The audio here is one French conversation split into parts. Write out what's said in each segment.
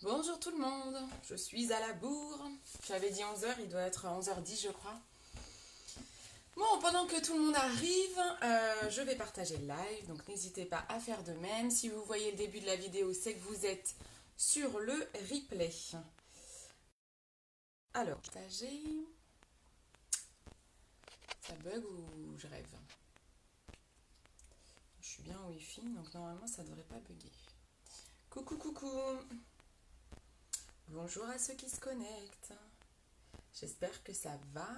Bonjour tout le monde, je suis à la bourre. J'avais dit 11 heures, il doit être 11h10 je crois. Bon, pendant que tout le monde arrive, je vais partager le live, donc n'hésitez pas à faire de même. Si vous voyez le début de la vidéo, c'est que vous êtes sur le replay. Alors, partager. Ça bug ou je rêve? Je suis bien en Wi-Fi, donc normalement ça devrait pas bugger. Coucou, coucou. Bonjour à ceux qui se connectent. J'espère que ça va.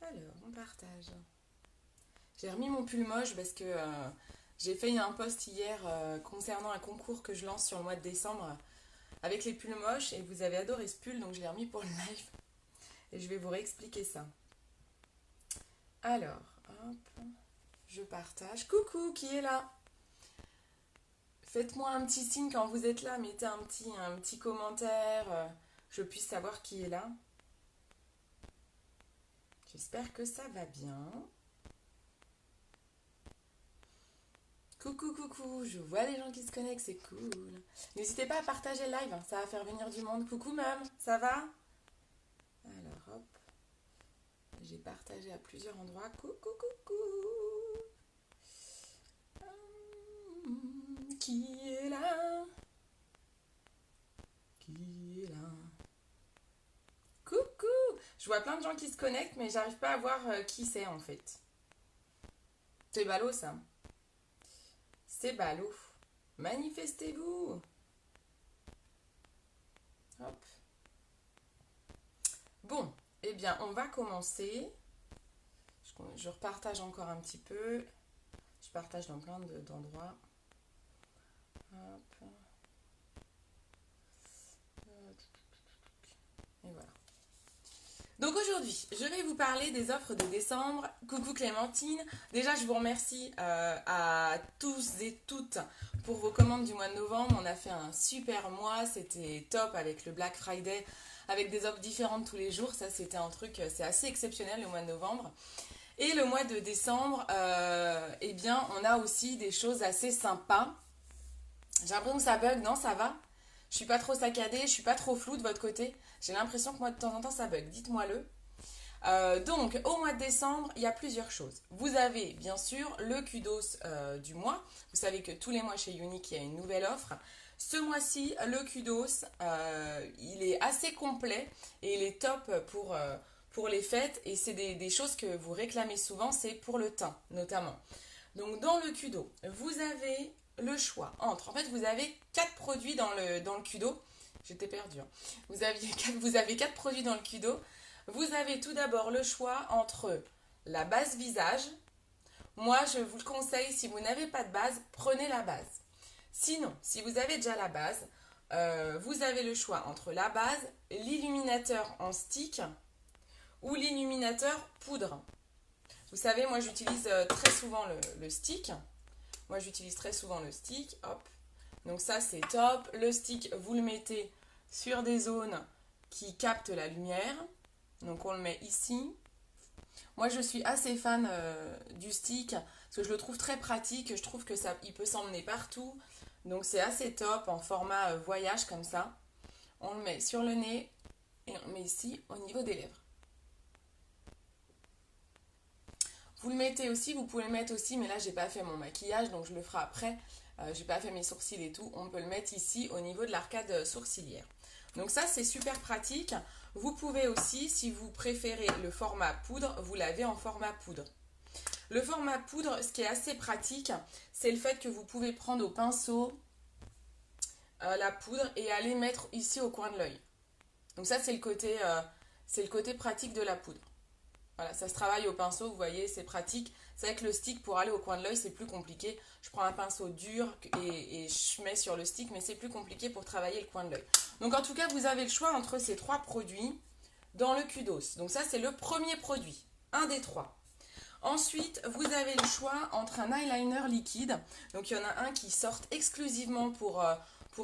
Alors, on partage. J'ai remis mon pull moche parce que j'ai fait un post hier concernant un concours que je lance sur le mois de décembre avec les pulls moches et vous avez adoré ce pull donc je l'ai remis pour le live et je vais vous réexpliquer ça. Alors, hop, je partage. Coucou, qui est là? Faites-moi un petit signe quand vous êtes là, mettez un petit commentaire, je puisse savoir qui est là. J'espère que ça va bien. Coucou, coucou, je vois les gens qui se connectent, c'est cool. N'hésitez pas à partager le live, ça va faire venir du monde. Coucou Mum, ça va? Alors hop, j'ai partagé à plusieurs endroits. Coucou, coucou. Qui est là? Qui est là? Coucou. Je vois plein de gens qui se connectent, mais j'arrive pas à voir qui c'est en fait. C'est ballot ça. C'est ballot. Manifestez-vous. Hop. Bon, eh bien, on va commencer. Je repartage encore un petit peu. Je partage dans plein d'endroits. Hop. Et voilà. Donc aujourd'hui, je vais vous parler des offres de décembre. Coucou Clémentine. Déjà, je vous remercie à tous et toutes pour vos commandes du mois de novembre. On a fait un super mois. C'était top avec le Black Friday, avec des offres différentes tous les jours. Ça, c'était un truc, c'est assez exceptionnel le mois de novembre. Et le mois de décembre, eh bien, on a aussi des choses assez sympas. J'ai l'impression que ça bug, non, ça va? Je suis pas trop saccadée, je suis pas trop floue de votre côté. J'ai l'impression que moi, de temps en temps, ça bug. Dites-moi-le. Donc, au mois de décembre, il y a plusieurs choses. Vous avez, bien sûr, le kudos du mois. Vous savez que tous les mois chez Unique, il y a une nouvelle offre. Ce mois-ci, le kudos, il est assez complet et il est top pour les fêtes. Et c'est des choses que vous réclamez souvent, c'est pour le teint, notamment. Donc, dans le kudo, vous avez le choix entre... En fait, vous avez 4 produits dans le kudo. J'étais perdue. Hein. Vous avez 4 produits dans le kudo. Vous avez tout d'abord le choix entre la base visage. Moi, je vous le conseille, si vous n'avez pas de base, prenez la base. Sinon, si vous avez déjà la base, vous avez le choix entre la base, l'illuminateur en stick ou l'illuminateur poudre. Vous savez, moi j'utilise très souvent le stick. Moi j'utilise très souvent le stick. Hop. Donc ça c'est top. Le stick, vous le mettez sur des zones qui captent la lumière. Donc on le met ici. Moi je suis assez fan du stick parce que je le trouve très pratique. Je trouve que ça, il peut s'emmener partout. Donc c'est assez top en format voyage comme ça. On le met sur le nez et on le met ici au niveau des lèvres. Vous le mettez aussi, vous pouvez le mettre aussi, mais là j'ai pas fait mon maquillage donc je le ferai après. J'ai pas fait mes sourcils et tout. On peut le mettre ici au niveau de l'arcade sourcilière. Donc ça c'est super pratique. Vous pouvez aussi, si vous préférez le format poudre, vous l'avez en format poudre. Le format poudre, ce qui est assez pratique, c'est le fait que vous pouvez prendre au pinceau la poudre et aller mettre ici au coin de l'œil. Donc ça c'est le côté pratique de la poudre. Voilà, ça se travaille au pinceau, vous voyez, c'est pratique. C'est vrai que le stick, pour aller au coin de l'œil, c'est plus compliqué. Je prends un pinceau dur et je mets sur le stick, mais c'est plus compliqué pour travailler le coin de l'œil. Donc en tout cas, vous avez le choix entre ces 3 produits dans le kudos. Donc ça, c'est le premier produit, un des 3. Ensuite, vous avez le choix entre un eyeliner liquide. Donc il y en a un qui sort exclusivement pour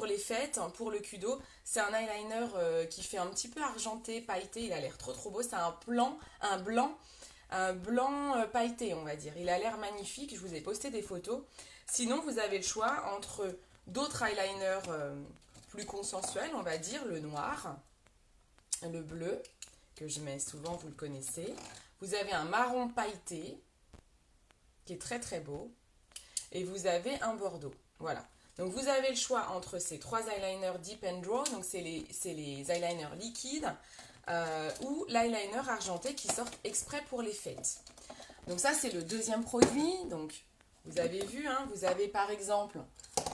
les fêtes, pour le kudo. C'est un eyeliner qui fait un petit peu argenté, pailleté. Il a l'air trop trop beau. C'est un blanc pailleté, on va dire. Il a l'air magnifique. Je vous ai posté des photos. Sinon, vous avez le choix entre d'autres eyeliners plus consensuels, on va dire, le noir, le bleu, que je mets souvent, vous le connaissez. Vous avez un marron pailleté, qui est très très beau. Et vous avez un bordeaux. Voilà. Donc vous avez le choix entre ces trois eyeliners Deep and Draw, donc c'est les eyeliners liquides, ou l'eyeliner argenté qui sort exprès pour les fêtes. Donc ça c'est le deuxième produit. Donc vous avez vu, hein, vous avez par exemple,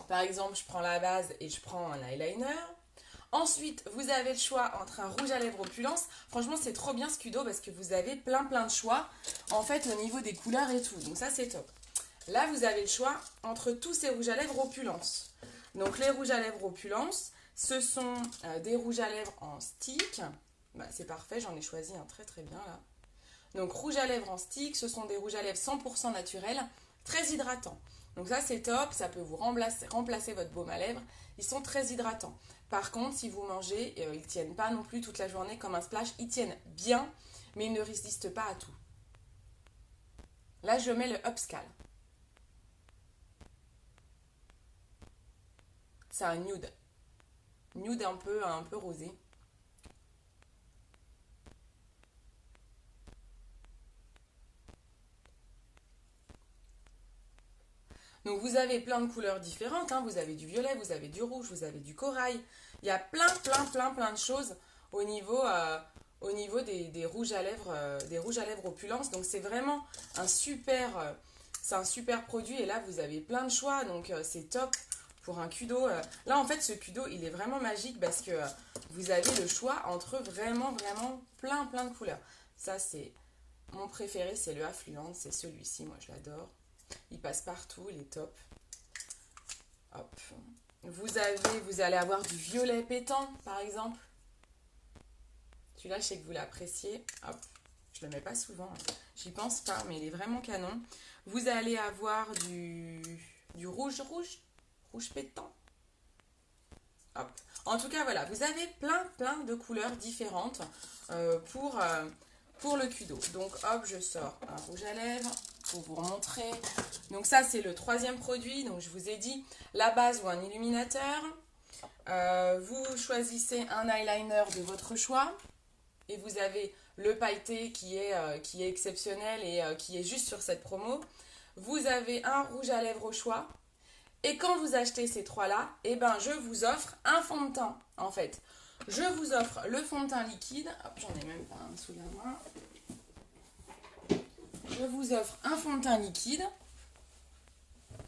je prends la base et je prends un eyeliner. Ensuite, vous avez le choix entre un rouge à lèvres opulence. Franchement, c'est trop bien Scudo parce que vous avez plein de choix en fait au niveau des couleurs et tout. Donc ça c'est top. Là, vous avez le choix entre tous ces rouges à lèvres opulence. Donc les rouges à lèvres opulence, ce sont des rouges à lèvres en stick. Bah, c'est parfait, j'en ai choisi un très très bien là. Donc rouge à lèvres en stick, ce sont des rouges à lèvres 100% naturels, très hydratants. Donc ça c'est top, ça peut vous remplacer votre baume à lèvres. Ils sont très hydratants. Par contre, si vous mangez, ils ne tiennent pas non plus toute la journée comme un splash. Ils tiennent bien, mais ils ne résistent pas à tout. Là, je mets le Upscale. C'est un nude. Nude un peu rosé. Donc vous avez plein de couleurs différentes, hein. Vous avez du violet, vous avez du rouge, vous avez du corail. Il y a plein de choses au niveau des rouges à lèvres opulence. Donc c'est vraiment c'est un super produit et là vous avez plein de choix. Donc c'est top pour un Cudo. Là en fait ce Cudo il est vraiment magique parce que vous avez le choix entre vraiment plein de couleurs. Ça c'est mon préféré, c'est le Affluent, c'est celui-ci, moi je l'adore. Il passe partout, il est top. Hop. Vous allez avoir du violet pétant, par exemple. Celui-là, je sais que vous l'appréciez. Hop. Je le mets pas souvent. J'y pense pas, mais il est vraiment canon. Vous allez avoir du rouge pétant. Hop. En tout cas, voilà. Vous avez plein de couleurs différentes pour le Cudo. Donc, hop, je sors un rouge à lèvres pour vous remontrer. Donc ça, c'est le troisième produit. Donc, je vous ai dit la base ou un illuminateur. Vous choisissez un eyeliner de votre choix. Et vous avez le pailleté qui est exceptionnel et qui est juste sur cette promo. Vous avez un rouge à lèvres au choix. Et quand vous achetez ces trois-là, eh ben, je vous offre un fond de teint, en fait. Je vous offre le fond de teint liquide. Hop, j'en ai même pas un sous la main. Je vous offre un fond de teint liquide.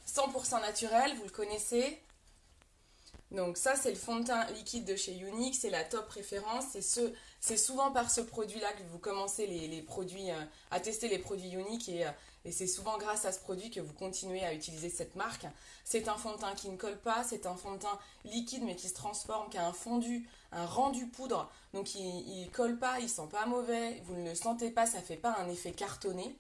100% naturel, vous le connaissez. Donc ça, c'est le fond de teint liquide de chez Younique. C'est la top référence. C'est souvent par ce produit-là que vous commencez les produits, à tester les produits Younique. Et c'est souvent grâce à ce produit que vous continuez à utiliser cette marque. C'est un fond de teint qui ne colle pas. C'est un fond de teint liquide mais qui se transforme, qui a un rendu poudre. Donc il ne colle pas, il ne sent pas mauvais. Vous ne le sentez pas, ça ne fait pas un effet cartonné.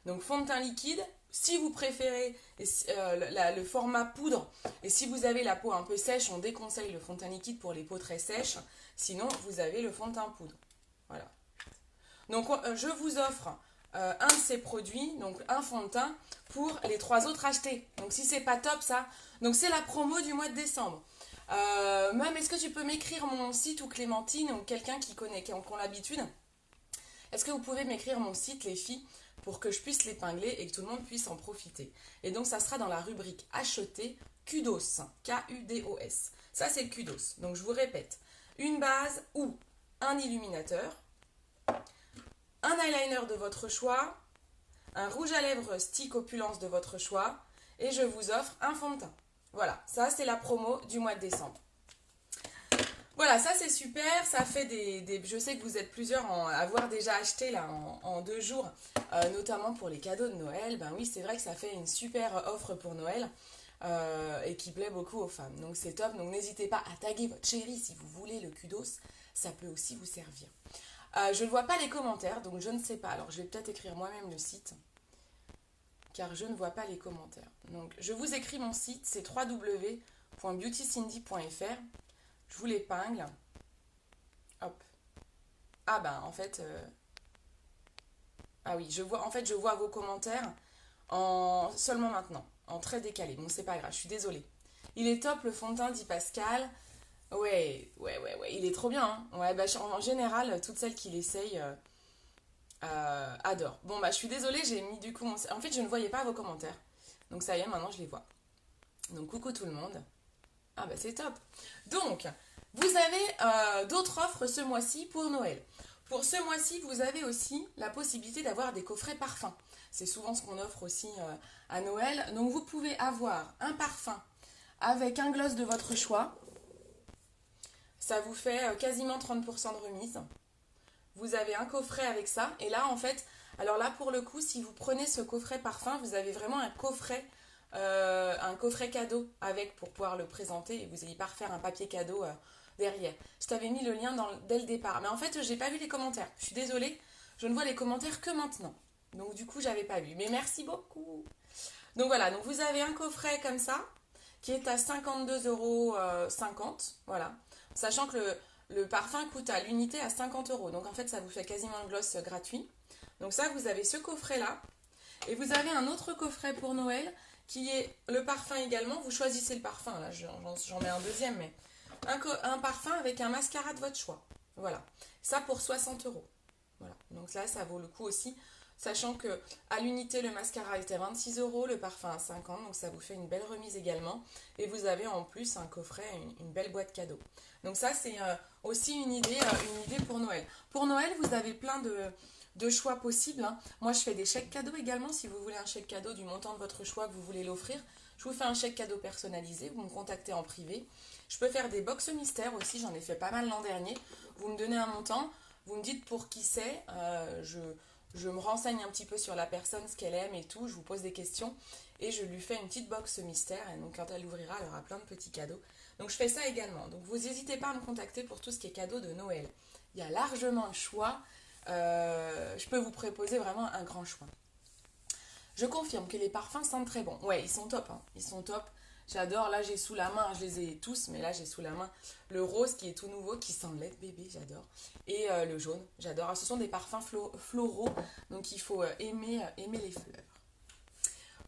Donc fond de teint liquide, si vous préférez le format poudre, et si vous avez la peau un peu sèche, on déconseille le fond de teint liquide pour les peaux très sèches. Sinon, vous avez le fond de teint poudre. Voilà. Donc je vous offre un de ces produits, donc un fond de teint, pour les trois autres achetés. Donc si c'est pas top ça, donc c'est la promo du mois de décembre. Même, est-ce que tu peux m'écrire mon site ou Clémentine ou quelqu'un qui a l'habitude? Est-ce que vous pouvez m'écrire mon site, les filles, pour que je puisse l'épingler et que tout le monde puisse en profiter? Et donc, ça sera dans la rubrique acheter Kudos, Kudos. Ça, c'est le Kudos. Donc, je vous répète, une base ou un illuminateur, un eyeliner de votre choix, un rouge à lèvres stick opulence de votre choix, et je vous offre un fond de teint. Voilà, ça, c'est la promo du mois de décembre. Voilà, ça c'est super, ça fait je sais que vous êtes plusieurs à avoir déjà acheté là en 2 jours, notamment pour les cadeaux de Noël. Ben oui, c'est vrai que ça fait une super offre pour Noël et qui plaît beaucoup aux femmes. Donc c'est top, donc n'hésitez pas à taguer votre chérie si vous voulez le kudos, ça peut aussi vous servir. Je ne vois pas les commentaires, donc je ne sais pas. Alors je vais peut-être écrire moi-même le site, car je ne vois pas les commentaires. Donc je vous écris mon site, c'est www.beautycindy.fr. Je vous l'épingle. Hop. Ah ben en fait... Ah oui, je vois vos commentaires seulement maintenant, en très décalé. Bon, c'est pas grave, je suis désolée. Il est top le fond de teint dit Pascal. Ouais, il est trop bien. Hein. Ouais, bah, en général, toutes celles qui l'essayent adorent. Bon, bah, je suis désolée, j'ai mis du coup En fait, je ne voyais pas vos commentaires. Donc, ça y est, maintenant, je les vois. Donc, coucou tout le monde. Ah, bah, c'est top. Donc, vous avez d'autres offres ce mois-ci pour Noël. Pour ce mois-ci, vous avez aussi la possibilité d'avoir des coffrets parfums. C'est souvent ce qu'on offre aussi à Noël. Donc, vous pouvez avoir un parfum avec un gloss de votre choix. Ça vous fait quasiment 30% de remise. Vous avez un coffret avec ça. Et là, en fait, alors là, pour le coup, si vous prenez ce coffret parfum, vous avez vraiment un coffret cadeau avec pour pouvoir le présenter et vous n'ayez pas refaire un papier cadeau derrière. Je t'avais mis le lien dès le départ. Mais en fait, j'ai pas vu les commentaires. Je suis désolée, je ne vois les commentaires que maintenant. Donc du coup, j'avais pas vu. Mais merci beaucoup. Donc voilà, donc vous avez un coffret comme ça qui est à 52,50 €. Voilà. Sachant que le parfum coûte à l'unité à 50 €. Donc en fait, ça vous fait quasiment un gloss gratuit. Donc ça, vous avez ce coffret-là. Et vous avez un autre coffret pour Noël qui est le parfum également. Vous choisissez le parfum. Là, j'en mets un deuxième, mais un parfum avec un mascara de votre choix. Voilà. Ça pour 60 €. Voilà. Donc là, ça vaut le coup aussi. Sachant que à l'unité, le mascara était à 26 €, le parfum à 50, donc ça vous fait une belle remise également. Et vous avez en plus un coffret, une belle boîte cadeau. Donc ça, c'est aussi une idée pour Noël. Pour Noël, vous avez plein de choix possibles. Hein. Moi, je fais des chèques cadeaux également. Si vous voulez un chèque cadeau du montant de votre choix que vous voulez l'offrir, je vous fais un chèque cadeau personnalisé. Vous me contactez en privé. Je peux faire des box mystères aussi. J'en ai fait pas mal l'an dernier. Vous me donnez un montant. Vous me dites pour qui c'est. Je me renseigne un petit peu sur la personne, ce qu'elle aime et tout. Je vous pose des questions. Et je lui fais une petite box mystère. Et donc, quand elle l'ouvrira, elle aura plein de petits cadeaux. Donc, je fais ça également. Donc, vous n'hésitez pas à me contacter pour tout ce qui est cadeau de Noël. Il y a largement le choix. Je peux vous proposer vraiment un grand choix. Je confirme que les parfums sentent très bon. Ouais, ils sont top. Hein. Ils sont top. J'adore. Là, j'ai sous la main, je les ai tous, mais là, j'ai sous la main le rose qui est tout nouveau, qui sent l'aide bébé, j'adore. Et le jaune, j'adore. Alors, ce sont des parfums floraux, donc il faut aimer les fleurs.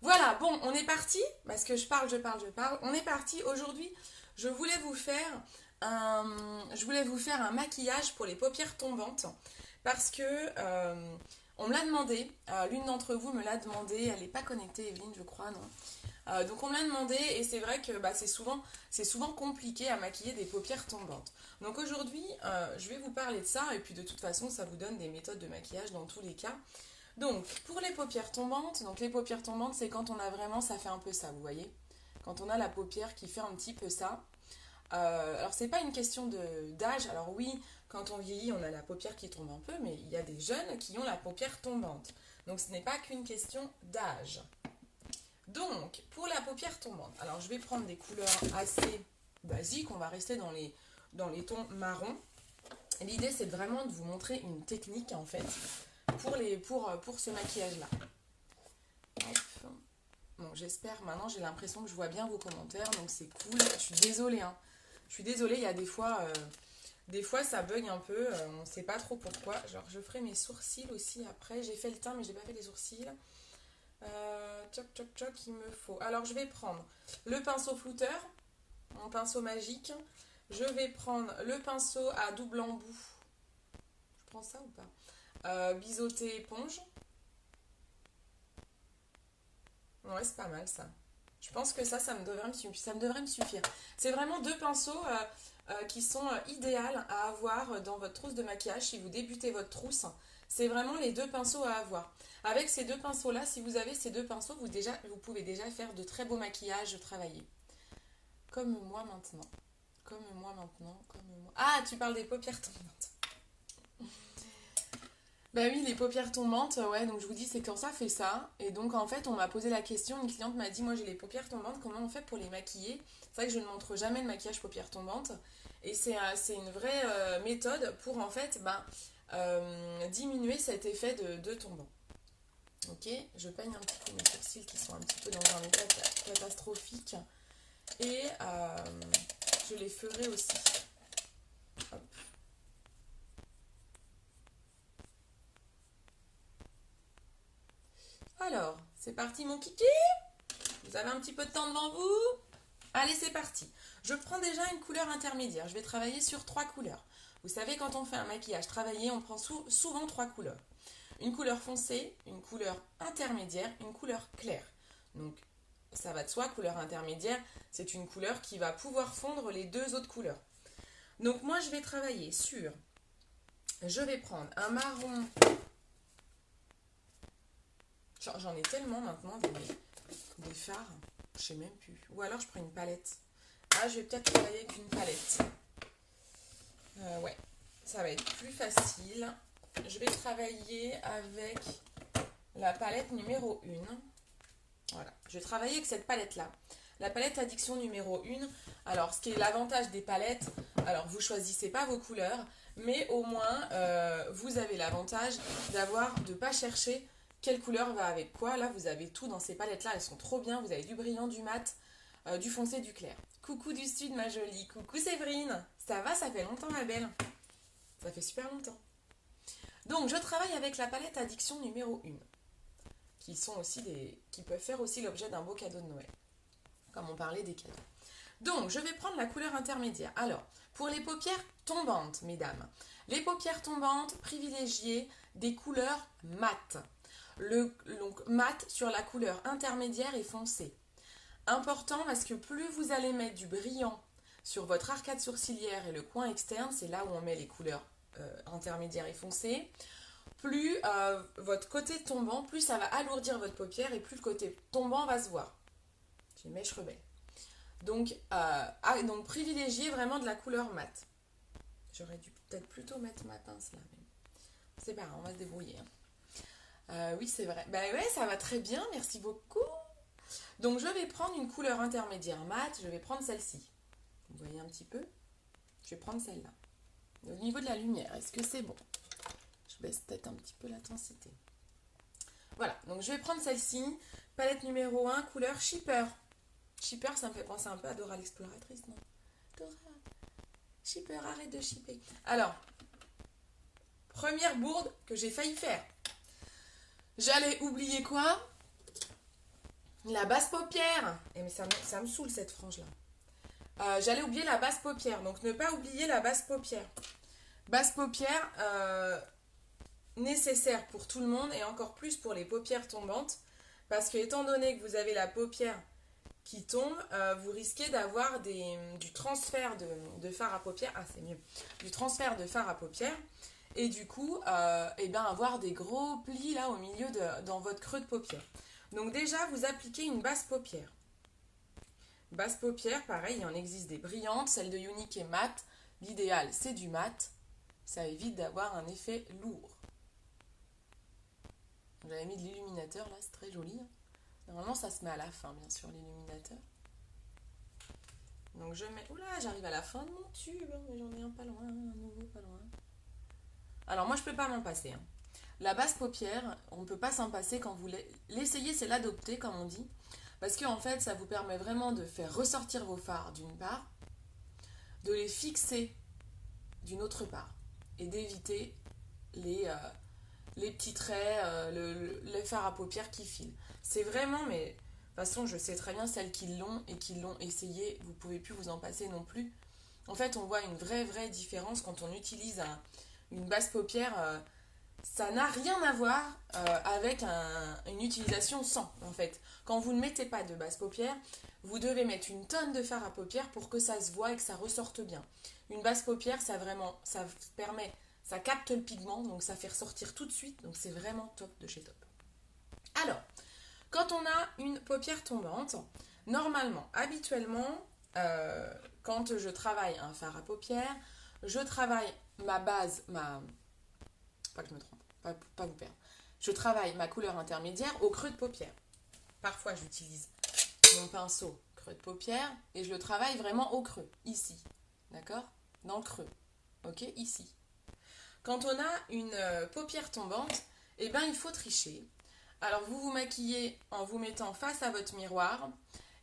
Voilà, bon, on est parti, parce que je parle. On est parti. Aujourd'hui, je voulais vous faire un maquillage pour les paupières tombantes, parce que on me l'a demandé, l'une d'entre vous me l'a demandé, elle n'est pas connectée, Evelyne, je crois, non. Donc on me l'a demandé et c'est vrai que c'est souvent compliqué à maquiller des paupières tombantes. Donc aujourd'hui, je vais vous parler de ça et puis de toute façon, ça vous donne des méthodes de maquillage dans tous les cas. Donc pour les paupières tombantes, c'est quand on a vraiment, ça fait un peu ça, vous voyez. Quand on a la paupière qui fait un petit peu ça. Alors c'est pas une question d'âge, alors oui, quand on vieillit, on a la paupière qui tombe un peu, mais il y a des jeunes qui ont la paupière tombante. Donc ce n'est pas qu'une question d'âge. Donc, pour la paupière tombante, alors je vais prendre des couleurs assez basiques, on va rester dans les tons marrons. L'idée, c'est vraiment de vous montrer une technique, en fait, pour ce maquillage-là. Bon, j'espère, maintenant, j'ai l'impression que je vois bien vos commentaires, donc c'est cool. Je suis désolée, hein. Je suis désolée, il y a des fois, ça bug un peu, on ne sait pas trop pourquoi. Genre, je ferai mes sourcils aussi après. J'ai fait le teint, mais je n'ai pas fait les sourcils. Il me faut. Alors, je vais prendre le pinceau flouteur, mon pinceau magique. Je vais prendre le pinceau à double embout. Je prends ça ou pas biseauté éponge. Ouais, c'est pas mal ça. Je pense que ça me devrait me suffire. C'est vraiment deux pinceaux qui sont idéales à avoir dans votre trousse de maquillage si vous débutez votre trousse. C'est vraiment les deux pinceaux à avoir. Avec ces deux pinceaux-là, si vous avez ces deux pinceaux, vous pouvez déjà faire de très beaux maquillages travaillés. Comme moi maintenant. Ah, tu parles des paupières tombantes. Bah oui, les paupières tombantes, ouais, donc je vous dis, c'est quand ça fait ça. Et donc, en fait, on m'a posé la question, une cliente m'a dit, moi j'ai les paupières tombantes, comment on fait pour les maquiller? C'est vrai que je ne montre jamais le maquillage paupières tombantes. Et c'est une vraie méthode pour, en fait, diminuer cet effet de tombant. Ok, je peigne un petit peu mes sourcils qui sont un petit peu dans un état catastrophique. Et je les ferai aussi. Hop. Alors, c'est parti mon kiki. Vous avez un petit peu de temps devant vous. Allez, c'est parti. Je prends déjà une couleur intermédiaire. Je vais travailler sur 3 couleurs. Vous savez, quand on fait un maquillage travaillé, on prend souvent 3 couleurs. Une couleur foncée, une couleur intermédiaire, une couleur claire. Donc, ça va de soi, couleur intermédiaire, c'est une couleur qui va pouvoir fondre les 2 autres couleurs. Donc, moi, je vais travailler sur... Je vais prendre un marron... J'en ai tellement maintenant des fards, je sais même plus. Ou alors, je prends une palette. Ah, je vais peut-être travailler avec une palette. Ouais, ça va être plus facile. Je vais travailler avec la palette numéro 1. Voilà, je vais travailler avec cette palette-là. La palette Addiction numéro 1. Alors, ce qui est l'avantage des palettes, alors vous choisissez pas vos couleurs, mais au moins, vous avez l'avantage de ne pas chercher quelle couleur va avec quoi. Là, vous avez tout dans ces palettes-là, elles sont trop bien. Vous avez du brillant, du mat, du foncé, du clair. Coucou du sud, ma jolie. Coucou Séverine. Ça va, ça fait longtemps, ma belle. Ça fait super longtemps. Donc, je travaille avec la palette Addiction numéro 1, qui peuvent faire aussi l'objet d'un beau cadeau de Noël, comme on parlait des cadeaux. Donc, je vais prendre la couleur intermédiaire. Alors, pour les paupières tombantes, mesdames, les paupières tombantes, privilégiez des couleurs mates. Donc, mat sur la couleur intermédiaire et foncée. Important parce que plus vous allez mettre du brillant sur votre arcade sourcilière et le coin externe, c'est là où on met les couleurs intermédiaires et foncées, plus votre côté tombant, plus ça va alourdir votre paupière et plus le côté tombant va se voir. J'ai une mèche rebelle. Donc privilégiez vraiment de la couleur mat. J'aurais dû peut-être plutôt mettre ma pince là, mais c'est pas grave, on va se débrouiller. Oui, c'est vrai. Bah ouais, ça va très bien, merci beaucoup. Donc je vais prendre une couleur intermédiaire mat, je vais prendre celle-ci. Vous voyez un petit peu? Je vais prendre celle-là. Au niveau de la lumière, est-ce que c'est bon? Je baisse peut-être un petit peu l'intensité. Voilà, donc je vais prendre celle-ci. Palette numéro 1, couleur Shipper. Shipper, ça me fait penser un peu à Dora l'exploratrice, non? Dora, Shipper, arrête de shipper. Alors, première bourde que j'ai failli faire. J'allais oublier quoi? La basse paupière. Mais ça me saoule cette frange-là. J'allais oublier la basse paupière. Donc ne pas oublier la basse paupière. Basse paupière nécessaire pour tout le monde et encore plus pour les paupières tombantes. Parce que étant donné que vous avez la paupière qui tombe, vous risquez d'avoir du transfert de fard à paupières. Ah, c'est mieux. Du transfert de fard à paupières. Et du coup, avoir des gros plis là au milieu dans votre creux de paupière. Donc déjà, vous appliquez une basse paupière. Basse paupière, pareil, il en existe des brillantes. Celle de Unique est mat. L'idéal, c'est du mat. Ça évite d'avoir un effet lourd. J'avais mis de l'illuminateur, là, c'est très joli. Normalement, ça se met à la fin, bien sûr, l'illuminateur. Donc je mets... Oula, j'arrive à la fin de mon tube, mais j'en ai un pas loin, un nouveau pas loin. Alors moi, je peux pas m'en passer. La basse paupière, on ne peut pas s'en passer quand vous l'essayez, c'est l'adopter, comme on dit. Parce qu'en fait, ça vous permet vraiment de faire ressortir vos fards d'une part, de les fixer d'une autre part, et d'éviter les petits traits, les fards à paupières qui filent. C'est vraiment, mais de toute façon, je sais très bien celles qui l'ont et qui l'ont essayé, vous ne pouvez plus vous en passer non plus. En fait, on voit une vraie différence quand on utilise une basse paupière. Ça n'a rien à voir avec une utilisation sans, en fait. Quand vous ne mettez pas de basse paupière, vous devez mettre une tonne de fard à paupières pour que ça se voit et que ça ressorte bien. Une basse paupière, ça permet, ça capte le pigment, donc ça fait ressortir tout de suite, donc c'est vraiment top de chez top. Alors, quand on a une paupière tombante, normalement, habituellement, quand je travaille un fard à paupières, je travaille ma base, pas que je me trompe, pas vous perdre. Je travaille ma couleur intermédiaire au creux de paupière. Parfois, j'utilise mon pinceau creux de paupière et je le travaille vraiment au creux, ici. D'accord? Dans le creux. Ok? Ici. Quand on a une paupière tombante, il faut tricher. Alors, vous vous maquillez en vous mettant face à votre miroir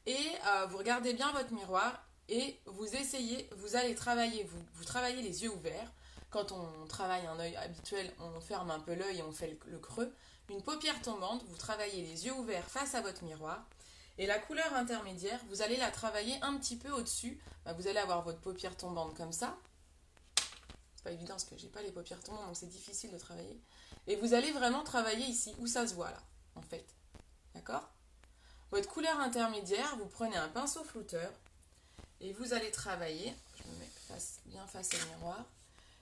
et vous regardez bien votre miroir et vous essayez, vous allez travailler, vous travaillez les yeux ouverts. Quand on travaille un œil habituel, on ferme un peu l'œil et on fait le creux. Une paupière tombante, vous travaillez les yeux ouverts face à votre miroir Et la couleur intermédiaire, vous allez la travailler un petit peu au-dessus. Bah, vous allez avoir votre paupière tombante comme ça. C'est pas évident parce que j'ai pas les paupières tombantes, donc c'est difficile de travailler. Et vous allez vraiment travailler ici, où ça se voit là, en fait. D'accord? Votre couleur intermédiaire, vous prenez un pinceau flouteur et vous allez travailler, je me mets bien face au miroir,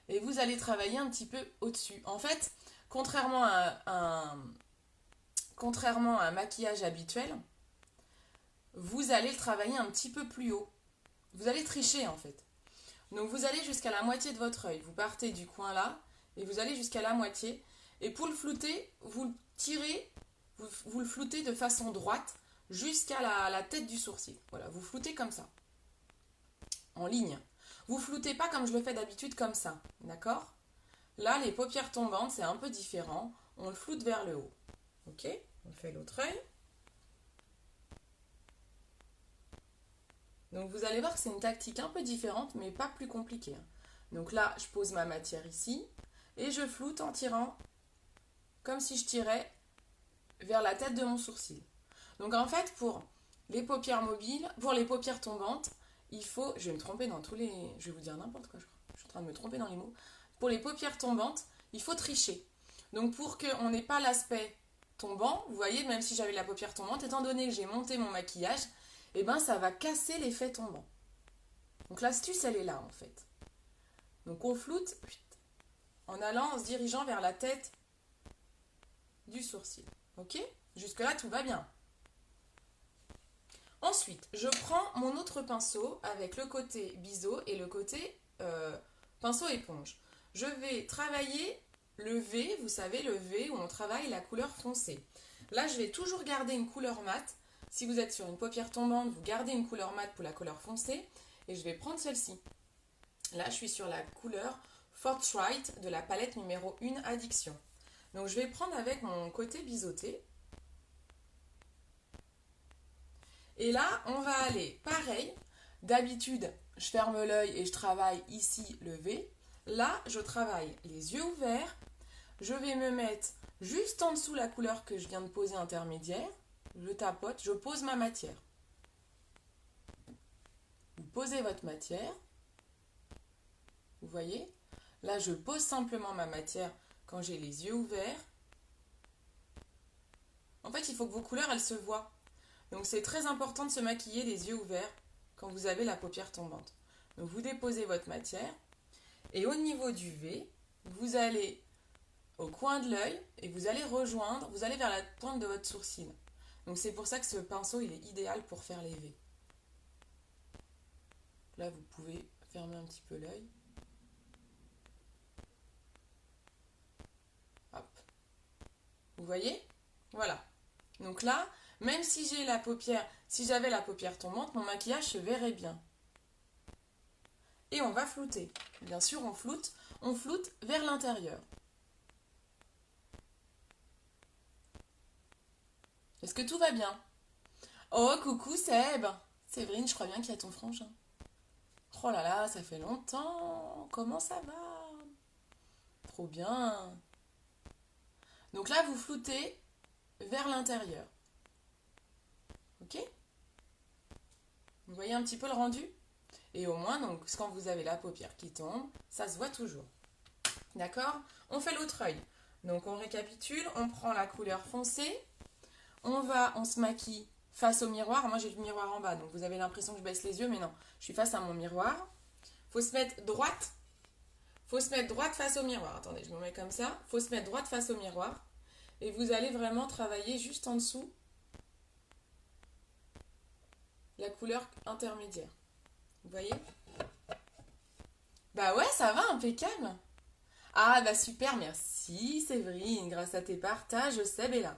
et vous allez travailler un petit peu au-dessus. En fait, contrairement à un maquillage habituel, vous allez le travailler un petit peu plus haut. Vous allez tricher en fait. Donc vous allez jusqu'à la moitié de votre œil. Vous partez du coin là et vous allez jusqu'à la moitié. Et pour le flouter, vous le tirez, vous le floutez de façon droite jusqu'à la tête du sourcil. Voilà, vous floutez comme ça, en ligne. Vous floutez pas comme je le fais d'habitude comme ça, d'accord? Là, les paupières tombantes, c'est un peu différent. On le floute vers le haut. Ok? On fait l'autre œil. Donc vous allez voir que c'est une tactique un peu différente, mais pas plus compliquée. Donc là, je pose ma matière ici, et je floute en tirant, comme si je tirais vers la tête de mon sourcil. Donc en fait, pour les paupières mobiles, pour les paupières tombantes, il faut, je vais me tromper dans tous les, je vais vous dire n'importe quoi, je crois. Je suis en train de me tromper dans les mots. Pour les paupières tombantes, il faut tricher. Donc pour qu'on n'ait pas l'aspect tombant, vous voyez, même si j'avais la paupière tombante, étant donné que j'ai monté mon maquillage, eh ben ça va casser l'effet tombant. Donc l'astuce, elle est là en fait. Donc on floute en allant, en se dirigeant vers la tête du sourcil. Ok? Jusque-là, tout va bien. Ensuite, je prends mon autre pinceau avec le côté biseau et le côté pinceau éponge. Je vais travailler le V, vous savez, le V où on travaille la couleur foncée. Là, je vais toujours garder une couleur mate. Si vous êtes sur une paupière tombante, vous gardez une couleur mate pour la couleur foncée. Et je vais prendre celle-ci. Là, je suis sur la couleur Forthright de la palette numéro 1 Addiction. Donc, je vais prendre avec mon côté biseauté. Et là, on va aller pareil. D'habitude, je ferme l'œil et je travaille ici le V. Là, je travaille les yeux ouverts. Je vais me mettre juste en dessous la couleur que je viens de poser intermédiaire. Je tapote, je pose ma matière. Vous posez votre matière. Vous voyez? Là, je pose simplement ma matière quand j'ai les yeux ouverts. En fait, il faut que vos couleurs, elles se voient. Donc, c'est très important de se maquiller les yeux ouverts quand vous avez la paupière tombante. Donc, vous déposez votre matière. Et au niveau du V, vous allez au coin de l'œil et vous allez rejoindre, vous allez vers la pointe de votre sourcil. Donc, c'est pour ça que ce pinceau, il est idéal pour faire les V. Là, vous pouvez fermer un petit peu l'œil. Hop. Vous voyez? Voilà. Donc là, même si j'ai la paupière, si j'avais la paupière tombante, mon maquillage se verrait bien. Et on va flouter. Bien sûr, on floute vers l'intérieur. Est-ce que tout va bien? Oh, coucou Seb! Séverine, je crois bien qu'il y a ton frangin. Oh là là, ça fait longtemps! Comment ça va? Trop bien! Donc là, vous floutez vers l'intérieur. Ok? Vous voyez un petit peu le rendu? Et au moins, donc, quand vous avez la paupière qui tombe, ça se voit toujours. D'accord? On fait l'autre œil. Donc, on récapitule, on prend la couleur foncée, on se maquille face au miroir. Moi, j'ai le miroir en bas, donc vous avez l'impression que je baisse les yeux, mais non, je suis face à mon miroir. Faut se mettre droite. Faut se mettre droite face au miroir. Attendez, je me mets comme ça. Faut se mettre droite face au miroir. Et vous allez vraiment travailler juste en dessous la couleur intermédiaire. Vous voyez? Bah ouais, ça va, impeccable. Ah bah super, merci Séverine, grâce à tes partages, Seb est là.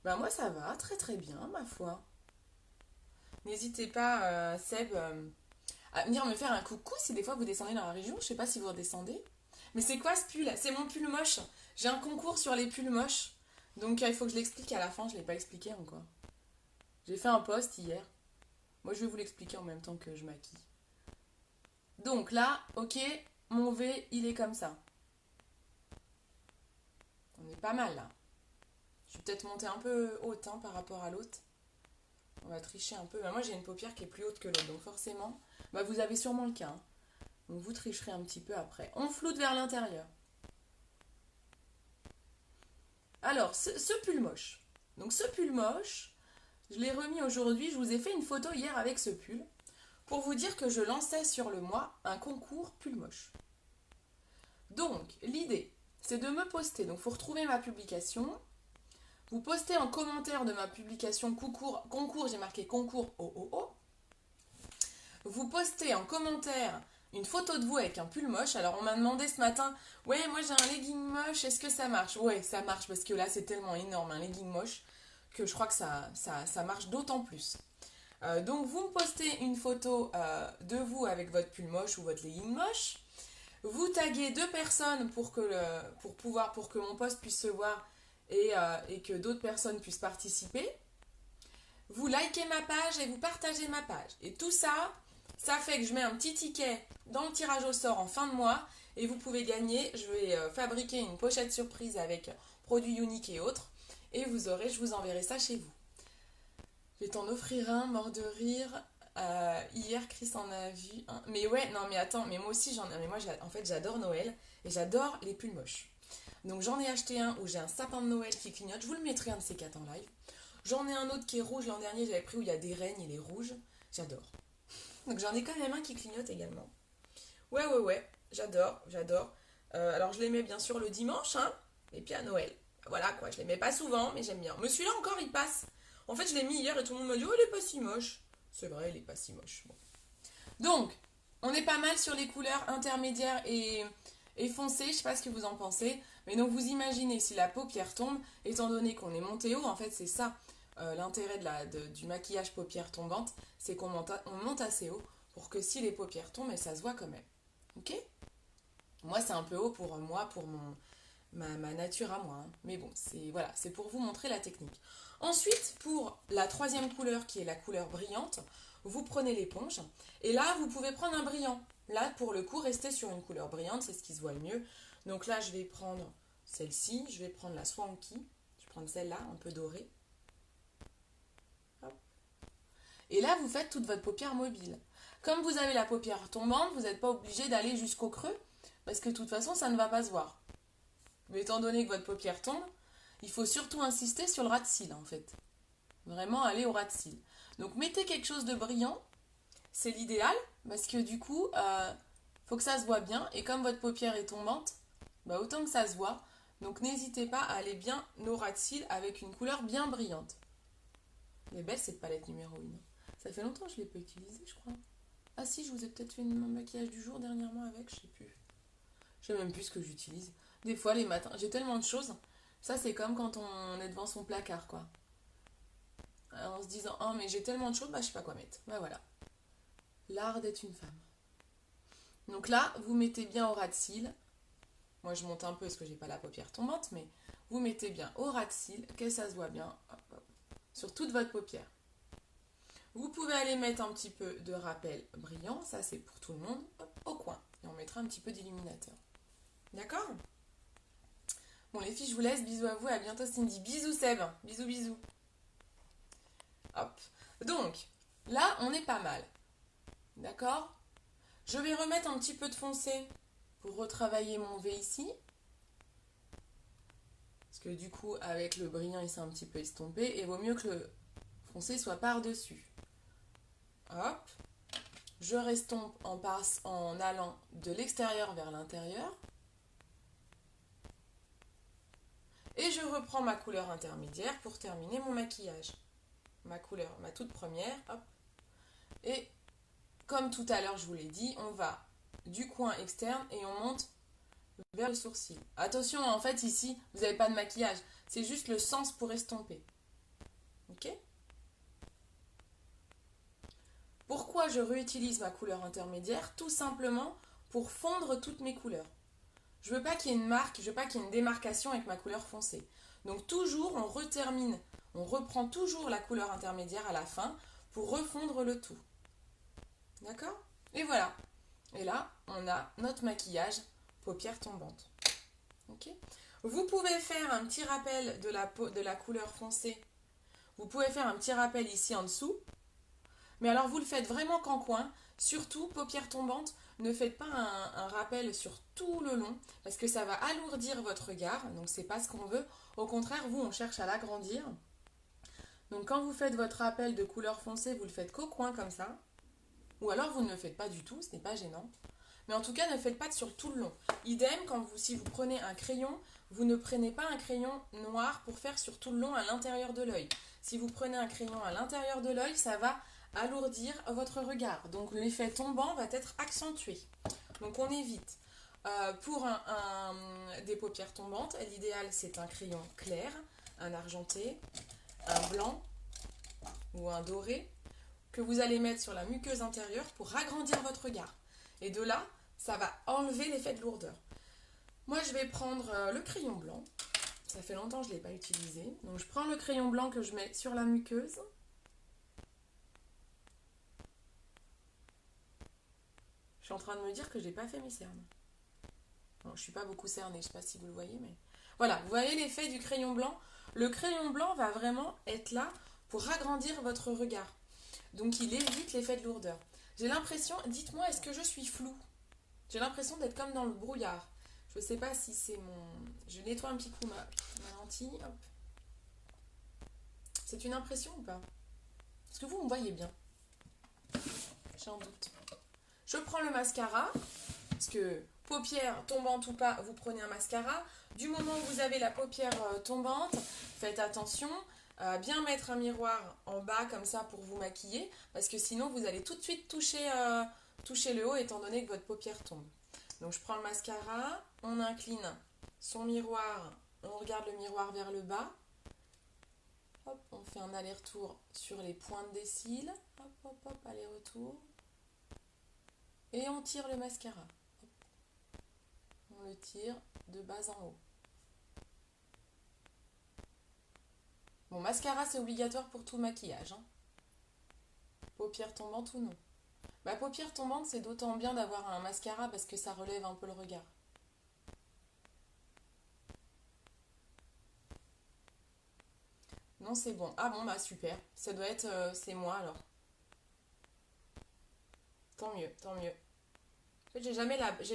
Bah moi ça va, très très bien ma foi. N'hésitez pas, Seb, à venir me faire un coucou si des fois vous descendez dans la région, je sais pas si vous redescendez. Mais c'est quoi ce pull? C'est mon pull moche. J'ai un concours sur les pulls moches. Donc il faut que je l'explique à la fin, je ne l'ai pas expliqué encore. J'ai fait un post hier. Moi je vais vous l'expliquer en même temps que je maquille. Donc là, ok, mon V il est comme ça. On est pas mal là. Je vais peut-être monter un peu haute par rapport à l'autre. On va tricher un peu. Bah, moi, j'ai une paupière qui est plus haute que l'autre, donc forcément, bah, vous avez sûrement le cas, hein. Donc vous tricherez un petit peu après. On floute vers l'intérieur. Alors, ce pull moche. Donc ce pull moche, je l'ai remis aujourd'hui. Je vous ai fait une photo hier avec ce pull pour vous dire que je lançais sur le mois un concours pull moche. Donc, l'idée, c'est de me poster. Donc, il faut retrouver ma publication. Vous postez en commentaire de ma publication concours, j'ai marqué concours OOO. Vous postez en commentaire une photo de vous avec un pull moche. Alors, on m'a demandé ce matin, ouais, moi j'ai un legging moche, est-ce que ça marche? Ouais, ça marche parce que là, c'est tellement énorme, un legging moche, que je crois que ça marche d'autant plus. Donc, vous me postez une photo de vous avec votre pull moche ou votre legging moche. Vous taguez 2 personnes pour que mon post puisse se voir et que d'autres personnes puissent participer. Vous likez ma page et vous partagez ma page. Et tout ça, ça fait que je mets un petit ticket dans le tirage au sort en fin de mois et vous pouvez gagner. Je vais fabriquer une pochette surprise avec produits uniques et autres et je vous enverrai ça chez vous. Je vais t'en offrir un, mort de rire. Hier, Chris en a vu un. Mais ouais, non, mais attends, mais moi aussi j'en ai. Mais moi, en fait, j'adore Noël et j'adore les pulls moches. Donc, j'en ai acheté un où j'ai un sapin de Noël qui clignote. Je vous le mettrai un de ces 4 en live. J'en ai un autre qui est rouge. L'an dernier, j'avais pris où il y a des reines, il est rouge. J'adore. Donc, j'en ai quand même un qui clignote également. Ouais, j'adore. Alors, je les mets bien sûr le dimanche, hein, et puis à Noël. Voilà quoi, je les mets pas souvent, mais j'aime bien. Mais celui-là encore, il passe. En fait, je l'ai mis hier et tout le monde m'a dit, oh, il est pas si moche. C'est vrai, il est pas si moche. Bon. Donc, on est pas mal sur les couleurs intermédiaires et foncées, je sais pas ce que vous en pensez, mais donc vous imaginez si la paupière tombe, étant donné qu'on est monté haut, en fait c'est ça l'intérêt du maquillage paupière tombante, c'est qu'on monte assez haut pour que si les paupières tombent, et ça se voit quand même. Ok? Moi c'est un peu haut pour moi, pour ma nature à moi, hein. Mais bon, c'est pour vous montrer la technique. Ensuite, pour la troisième couleur qui est la couleur brillante, vous prenez l'éponge et là vous pouvez prendre un brillant. Là pour le coup restez sur une couleur brillante, c'est ce qui se voit le mieux. Donc là je vais prendre celle-ci, je vais prendre la Swanky, je vais prendre celle-là un peu dorée. Hop. Et là vous faites toute votre paupière mobile. Comme vous avez la paupière tombante, vous n'êtes pas obligé d'aller jusqu'au creux parce que de toute façon ça ne va pas se voir. Mais étant donné que votre paupière tombe, il faut surtout insister sur le ras de cils en fait. Vraiment aller au ras de cils. Donc mettez quelque chose de brillant, c'est l'idéal, parce que du coup, faut que ça se voit bien, et comme votre paupière est tombante, bah autant que ça se voit, donc n'hésitez pas à aller bien au ras de cils avec une couleur bien brillante. Elle est belle cette palette numéro 1. Ça fait longtemps que je ne l'ai pas utilisée, je crois. Ah si, je vous ai peut-être fait mon maquillage du jour dernièrement avec, je sais plus. Je sais même plus ce que j'utilise. Des fois, les matins, j'ai tellement de choses. Ça, c'est comme quand on est devant son placard, quoi. En se disant, oh, mais j'ai tellement de choses, bah, je sais pas quoi mettre. Bah, voilà. L'art d'être une femme. Donc là, vous mettez bien au ras de cils. Moi, je monte un peu parce que j'ai pas la paupière tombante, mais vous mettez bien au ras de cils, que ça se voit bien, hop, hop, sur toute votre paupière. Vous pouvez aller mettre un petit peu de rappel brillant, ça c'est pour tout le monde, hop, au coin. Et on mettra un petit peu d'illuminateur. D'accord? Bon les filles, je vous laisse, bisous à vous, à bientôt Cindy. Bisous Seb, bisous bisous. Hop. Donc, là, on est pas mal. D'accord? Je vais remettre un petit peu de foncé pour retravailler mon V ici. Parce que du coup, avec le brillant, il s'est un petit peu estompé. Et il vaut mieux que le foncé soit par-dessus. Hop. Je restompe en allant de l'extérieur vers l'intérieur. Et je reprends ma couleur intermédiaire pour terminer mon maquillage. Ma couleur, ma toute première. Hop. Et comme tout à l'heure, je vous l'ai dit, on va du coin externe et on monte vers le sourcil. Attention, en fait, ici, vous n'avez pas de maquillage. C'est juste le sens pour estomper. Ok? Pourquoi je réutilise ma couleur intermédiaire? Tout simplement pour fondre toutes mes couleurs. Je veux pas qu'il y ait une marque, je veux pas qu'il y ait une démarcation avec ma couleur foncée. Donc toujours, on reprend toujours la couleur intermédiaire à la fin pour refondre le tout. D'accord? Et voilà. Et là, on a notre maquillage paupières tombantes. Ok? Vous pouvez faire un petit rappel de la couleur foncée. Vous pouvez faire un petit rappel ici en dessous. Mais alors vous le faites vraiment qu'en coin. Surtout, paupières tombantes, ne faites pas un rappel sur tout le long parce que ça va alourdir votre regard. Donc c'est pas ce qu'on veut. Au contraire, vous, on cherche à l'agrandir. Donc quand vous faites votre rappel de couleur foncée, vous le faites qu'au coin comme ça. Ou alors vous ne le faites pas du tout, ce n'est pas gênant. Mais en tout cas, ne faites pas sur tout le long. Idem, si vous prenez un crayon, vous ne prenez pas un crayon noir pour faire sur tout le long à l'intérieur de l'œil. Si vous prenez un crayon à l'intérieur de l'œil, ça va alourdir votre regard. Donc l'effet tombant va être accentué. Donc on évite. Pour des paupières tombantes, l'idéal c'est un crayon clair, un argenté, un blanc ou un doré que vous allez mettre sur la muqueuse intérieure pour agrandir votre regard. Et de là, ça va enlever l'effet de lourdeur. Moi, je vais prendre le crayon blanc. Ça fait longtemps que je ne l'ai pas utilisé. Donc, je prends le crayon blanc que je mets sur la muqueuse. Je suis en train de me dire que je n'ai pas fait mes cernes. Bon, je ne suis pas beaucoup cernée, je ne sais pas si vous le voyez, mais... Voilà, vous voyez l'effet du crayon blanc. Le crayon blanc va vraiment être là pour agrandir votre regard. Donc, il évite l'effet de lourdeur. J'ai l'impression, dites-moi, est-ce que je suis floue? J'ai l'impression d'être comme dans le brouillard. Je ne sais pas si c'est mon... Je nettoie un petit coup ma lentille. Hop. C'est une impression ou pas? Est-ce que vous me voyez bien? J'ai un doute. Je prends le mascara. Parce que paupières tombantes ou pas, vous prenez un mascara. Du moment où vous avez la paupière tombante, faites attention. Bien mettre un miroir en bas comme ça pour vous maquiller. Parce que sinon, vous allez tout de suite toucher le haut étant donné que votre paupière tombe. Donc je prends le mascara, on incline son miroir, on regarde le miroir vers le bas. Hop, on fait un aller-retour sur les pointes des cils. Hop, hop, hop, aller-retour. Et on tire le mascara. Hop. On le tire de bas en haut. Bon, mascara, c'est obligatoire pour tout maquillage. Hein. Paupières tombantes ou non. Ma paupière tombante, c'est d'autant bien d'avoir un mascara parce que ça relève un peu le regard. Non, c'est bon. Ah bon, bah super. Ça doit être... c'est moi alors. Tant mieux, tant mieux. En fait, j'ai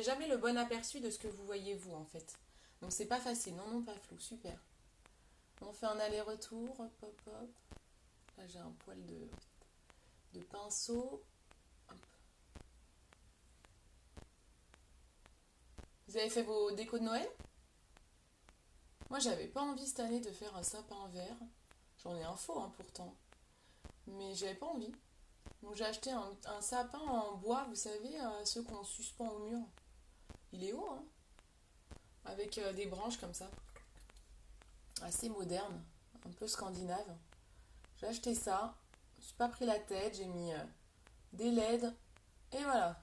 jamais le bon aperçu de ce que vous voyez vous en fait. Donc c'est pas facile. Non, non, pas flou. Super. On fait un aller-retour. Hop, hop, hop. Là, j'ai un poil de pinceau. Hop. Vous avez fait vos décos de Noël? Moi, j'avais pas envie cette année de faire un sapin vert. J'en ai un faux hein, pourtant. Mais j'avais pas envie. Donc j'ai acheté un sapin en bois, vous savez, ceux qu'on suspend au mur. Il est haut, hein? Avec des branches comme ça. Assez moderne, un peu scandinave. J'ai acheté ça. Je me suis pas pris la tête, j'ai mis des LED. Et voilà.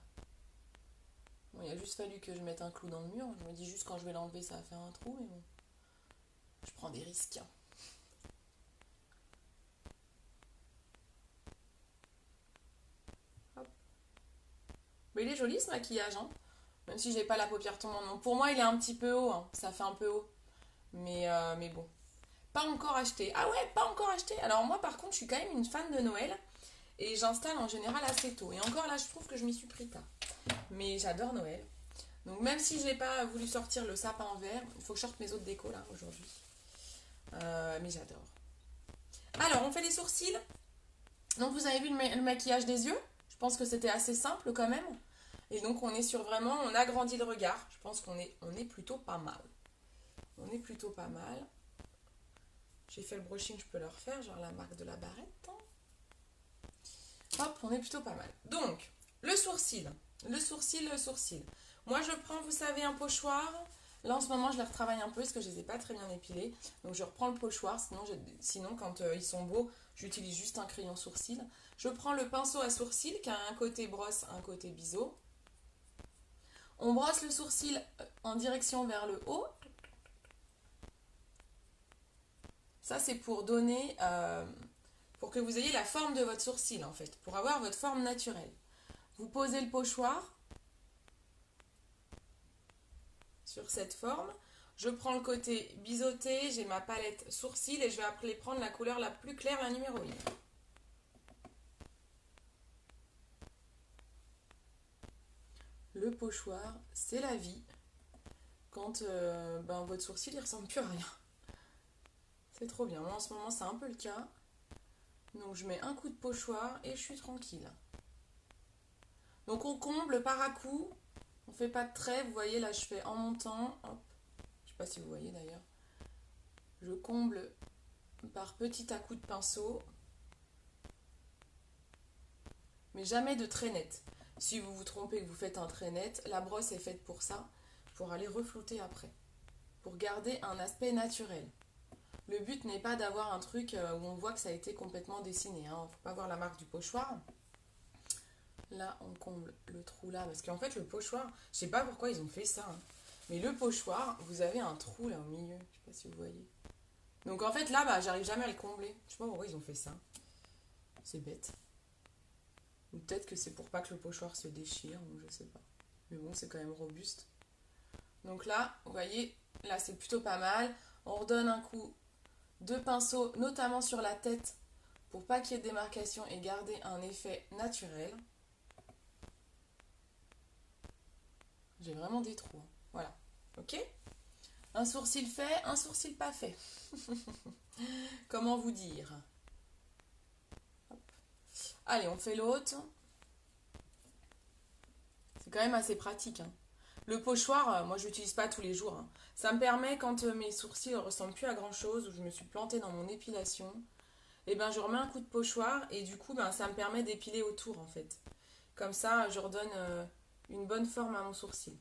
Bon, il a juste fallu que je mette un clou dans le mur. Je me dis juste quand je vais l'enlever, ça va faire un trou, mais bon. Je prends des risques. Hop. Mais il est joli ce maquillage, hein. Même si j'ai pas la paupière tombante. Non. Pour moi, il est un petit peu haut, hein. Ça fait un peu haut. Mais bon. Pas encore acheté. Ah ouais, pas encore acheté. Alors moi, par contre, je suis quand même une fan de Noël. Et j'installe en général assez tôt. Et encore là, je trouve que je m'y suis pris tard. Mais j'adore Noël. Donc même si je n'ai pas voulu sortir le sapin en vert, il faut que je sorte mes autres décos là aujourd'hui. Mais j'adore. Alors, on fait les sourcils. Donc vous avez vu le maquillage des yeux. Je pense que c'était assez simple quand même. Et donc on est sur vraiment, on agrandit le regard. Je pense qu'on est plutôt pas mal. On est plutôt pas mal. J'ai fait le brushing, je peux le refaire, genre la marque de la barrette. Hop, on est plutôt pas mal. Donc, le sourcil. Le sourcil. Moi, je prends, vous savez, un pochoir. Là, en ce moment, je les retravaille un peu parce que je les ai pas très bien épilés. Donc, je reprends le pochoir. Sinon quand ils sont beaux, j'utilise juste un crayon sourcil. Je prends le pinceau à sourcil qui a un côté brosse, un côté biseau. On brosse le sourcil en direction vers le haut. Ça, c'est pour donner... pour que vous ayez la forme de votre sourcil, en fait. Pour avoir votre forme naturelle. Vous posez le pochoir sur cette forme. Je prends le côté biseauté, j'ai ma palette sourcil et je vais après prendre la couleur la plus claire, la numéro 1. Le pochoir, c'est la vie. Quand votre sourcil il ressemble plus à rien. C'est trop bien. Moi en ce moment c'est un peu le cas. Donc je mets un coup de pochoir et je suis tranquille. Donc on comble par à coup. On fait pas de trait. Vous voyez là je fais en montant. Hop. Je sais pas si vous voyez d'ailleurs. Je comble par petit à coup de pinceau. Mais jamais de trait net. Si vous vous trompez que vous faites un trait net, la brosse est faite pour ça. Pour aller reflouter après. Pour garder un aspect naturel. Le but n'est pas d'avoir un truc où on voit que ça a été complètement dessiné. Hein. Faut pas voir la marque du pochoir. Là, on comble le trou là. Parce qu'en fait, le pochoir, je sais pas pourquoi ils ont fait ça. Hein. Mais le pochoir, vous avez un trou là au milieu. Je sais pas si vous voyez. Donc en fait, là, j'arrive jamais à le combler. Je sais pas pourquoi ils ont fait ça. C'est bête. Ou peut-être que c'est pour pas que le pochoir se déchire. Ou je sais pas. Mais bon, c'est quand même robuste. Donc là, vous voyez, là, c'est plutôt pas mal. On redonne un coup de pinceau, notamment sur la tête, pour pas qu'il y ait de démarcation et garder un effet naturel. J'ai vraiment des trous. Hein. Voilà. Ok ? Un sourcil fait, un sourcil pas fait. Comment vous dire ? Hop. Allez, on fait l'autre. C'est quand même assez pratique. Hein. Le pochoir, moi je l'utilise pas tous les jours. Hein. Ça me permet quand mes sourcils ne ressemblent plus à grand chose, ou je me suis plantée dans mon épilation, et ben je remets un coup de pochoir et du coup ça me permet d'épiler autour en fait. Comme ça, je redonne une bonne forme à mon sourcil.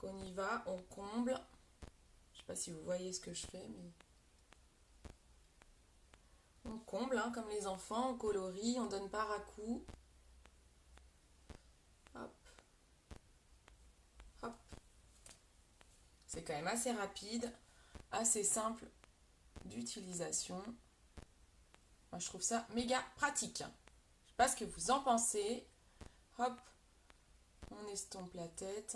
Donc on y va, on comble. Je sais pas si vous voyez ce que je fais, mais on comble hein, comme les enfants, on colorie, on donne par à coup. Hop, hop. C'est quand même assez rapide, assez simple d'utilisation. Moi, je trouve ça méga pratique. Je sais pas ce que vous en pensez. Hop, on estompe la tête.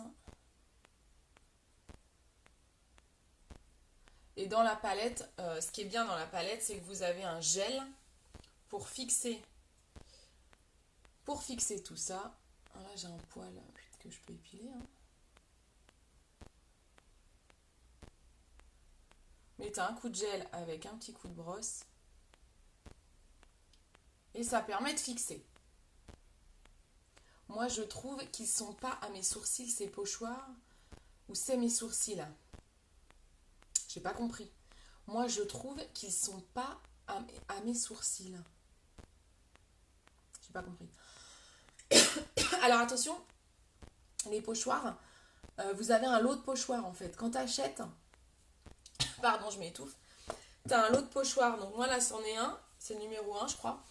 Et dans la palette, ce qui est bien dans la palette, c'est que vous avez un gel pour fixer tout ça. Ah, là, j'ai un poil que je peux épiler. Hein. Mettez un coup de gel avec un petit coup de brosse. Et ça permet de fixer. Moi, je trouve qu'ils ne sont pas à mes sourcils, ces pochoirs. Ou c'est mes sourcils. J'ai pas compris. Moi, je trouve qu'ils sont pas à mes sourcils. J'ai pas compris. Alors attention, les pochoirs, vous avez un lot de pochoirs en fait. Quand tu achètes, pardon, je m'étouffe, tu as un lot de pochoirs. Donc moi là, c'en est un, c'est le numéro 1, je crois.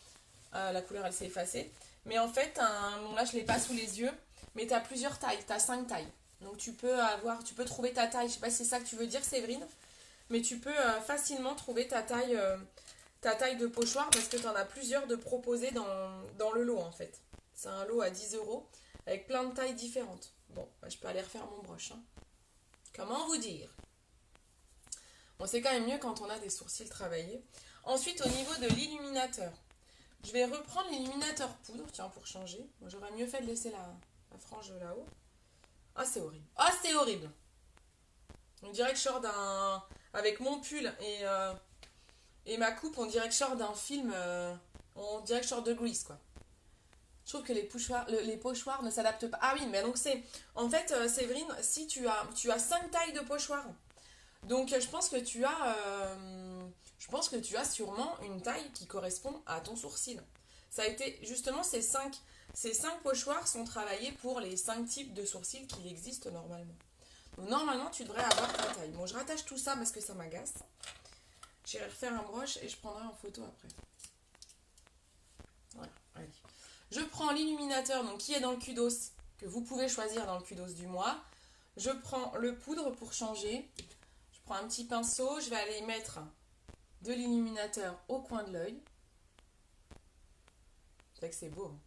La couleur, elle s'est effacée. Mais en fait, bon, là, je l'ai pas sous les yeux, mais tu as plusieurs tailles, tu as 5 tailles. Donc tu peux trouver ta taille. Je sais pas si c'est ça que tu veux dire, Séverine, mais tu peux facilement trouver ta taille de pochoir parce que tu en as plusieurs de proposés dans le lot en fait. C'est un lot à 10 € avec plein de tailles différentes. Bon, bah, je peux aller refaire mon broche. Hein. Comment vous dire? Bon, c'est quand même mieux quand on a des sourcils travaillés. Ensuite, au niveau de l'illuminateur, je vais reprendre l'illuminateur poudre, tiens, pour changer. Moi, j'aurais mieux fait de laisser la frange là-haut. Ah, c'est horrible. Ah, c'est horrible. On dirait que je sors d'un... Avec mon pull et ma coupe, on dirait que je sors d'un film... On dirait que je sors de Grease, quoi. Je trouve que les pochoirs ne s'adaptent pas. Ah oui, mais donc c'est... En fait, Séverine, si tu as 5 tailles de pochoirs. Donc, je pense que tu as sûrement une taille qui correspond à ton sourcil. Ça a été... Justement, ces cinq pochoirs sont travaillés pour les 5 types de sourcils qu'il existe normalement. Donc, normalement, tu devrais avoir ta taille. Bon, je rattache tout ça parce que ça m'agace. J'irai refaire un broche et je prendrai en photo après. Voilà, allez. Je prends l'illuminateur donc qui est dans le kudos, que vous pouvez choisir dans le kudos du mois. Je prends le poudre pour changer. Je prends un petit pinceau. Je vais aller mettre de l'illuminateur au coin de l'œil. C'est vrai que c'est beau. Hein.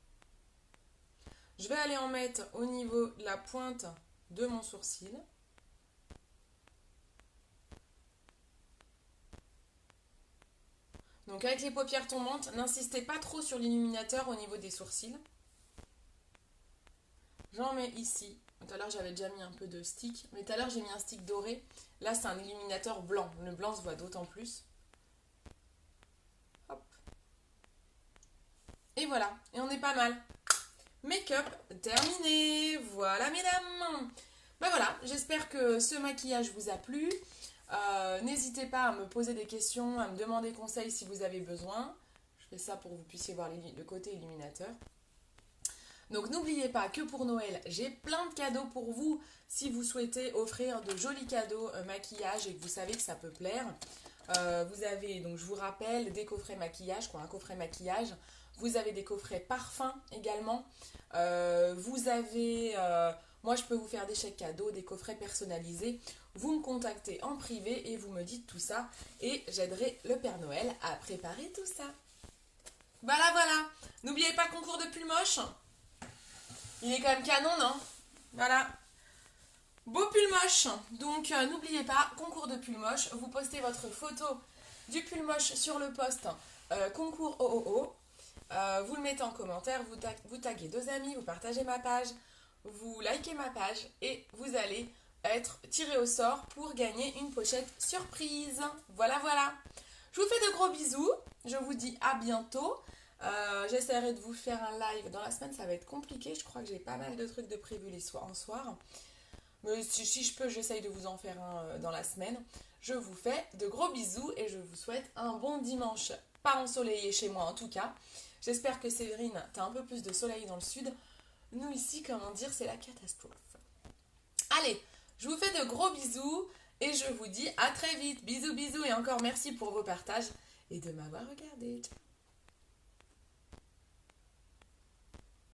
Je vais aller en mettre au niveau de la pointe de mon sourcil. Donc avec les paupières tombantes, n'insistez pas trop sur l'illuminateur au niveau des sourcils. J'en mets ici. Tout à l'heure j'avais déjà mis un peu de stick, mais tout à l'heure j'ai mis un stick doré. Là c'est un illuminateur blanc, le blanc se voit d'autant plus. Hop. Et voilà, et on est pas mal. Make-up terminé. Voilà mesdames. Ben voilà, j'espère que ce maquillage vous a plu. N'hésitez pas à me poser des questions, à me demander conseil si vous avez besoin. Je fais ça pour que vous puissiez voir le côté illuminateur. Donc n'oubliez pas que pour Noël, j'ai plein de cadeaux pour vous si vous souhaitez offrir de jolis cadeaux maquillage et que vous savez que ça peut plaire. Vous avez, donc je vous rappelle, des coffrets maquillage, un coffret maquillage. Vous avez des coffrets parfums également. Vous avez, moi je peux vous faire des chèques cadeaux, des coffrets personnalisés. Vous me contactez en privé et vous me dites tout ça. Et j'aiderai le Père Noël à préparer tout ça. Voilà. N'oubliez pas le concours de pull moche. Il est quand même canon, non? Voilà. Beau pull moche. Donc n'oubliez pas, concours de pull moche. Vous postez votre photo du pull moche sur le post concours OOO. Vous le mettez en commentaire, vous taguez 2 amis, vous partagez ma page, vous likez ma page et vous allez être tiré au sort pour gagner une pochette surprise. Voilà. Je vous fais de gros bisous. Je vous dis à bientôt. J'essaierai de vous faire un live dans la semaine, ça va être compliqué. Je crois que j'ai pas mal de trucs de prévus en soir. Mais si je peux, j'essaye de vous en faire un dans la semaine. Je vous fais de gros bisous et je vous souhaite un bon dimanche. Pas ensoleillé chez moi en tout cas. J'espère que Séverine, t'as un peu plus de soleil dans le sud. Nous ici, comment dire, c'est la catastrophe. Allez, je vous fais de gros bisous et je vous dis à très vite. Bisous et encore merci pour vos partages et de m'avoir regardé. Ciao.